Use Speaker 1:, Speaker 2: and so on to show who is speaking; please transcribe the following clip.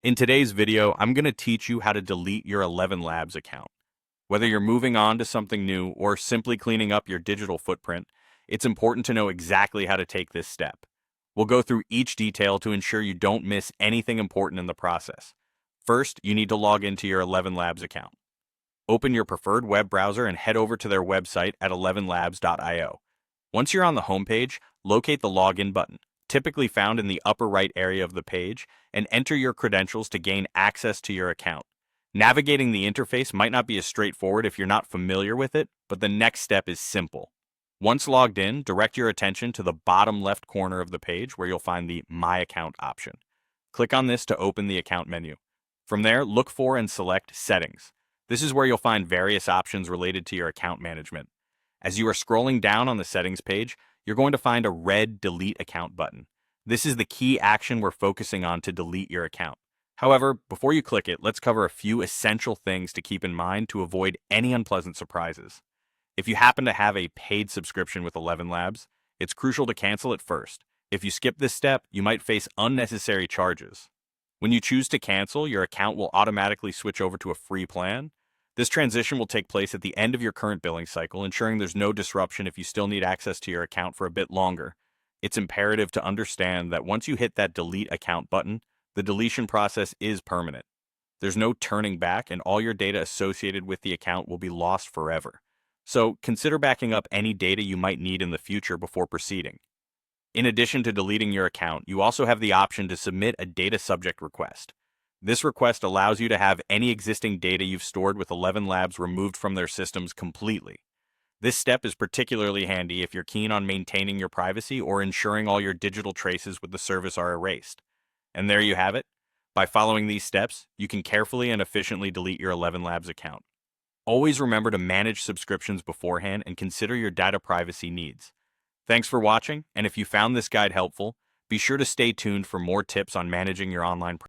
Speaker 1: In today's video, I'm going to teach you how to delete your ElevenLabs account. Whether you're moving on to something new or simply cleaning up your digital footprint, it's important to know exactly how to take this step. We'll go through each detail to ensure you don't miss anything important in the process. First, you need to log into your ElevenLabs account. Open your preferred web browser and head over to their website at ElevenLabs.io. Once you're on the homepage, locate the Login button, typically found in the upper right area of the page, and enter your credentials to gain access to your account. Navigating the interface might not be as straightforward if you're not familiar with it, but the next step is simple. Once logged in, direct your attention to the bottom left corner of the page where you'll find the My Account option. Click on this to open the account menu. From there, look for and select Settings. This is where you'll find various options related to your account management. As you are scrolling down on the settings page, you're going to find a red Delete Account button. This is the key action we're focusing on to delete your account. However, before you click it, let's cover a few essential things to keep in mind to avoid any unpleasant surprises. If you happen to have a paid subscription with ElevenLabs, it's crucial to cancel it first. If you skip this step, you might face unnecessary charges. When you choose to cancel, your account will automatically switch over to a free plan. This transition will take place at the end of your current billing cycle, ensuring there's no disruption if you still need access to your account for a bit longer. It's imperative to understand that once you hit that Delete Account button, the deletion process is permanent. There's no turning back, and all your data associated with the account will be lost forever. So consider backing up any data you might need in the future before proceeding. In addition to deleting your account, you also have the option to submit a data subject request. This request allows you to have any existing data you've stored with ElevenLabs removed from their systems completely. This step is particularly handy if you're keen on maintaining your privacy or ensuring all your digital traces with the service are erased. And there you have it. By following these steps, you can carefully and efficiently delete your ElevenLabs account. Always remember to manage subscriptions beforehand and consider your data privacy needs. Thanks for watching, and if you found this guide helpful, be sure to stay tuned for more tips on managing your online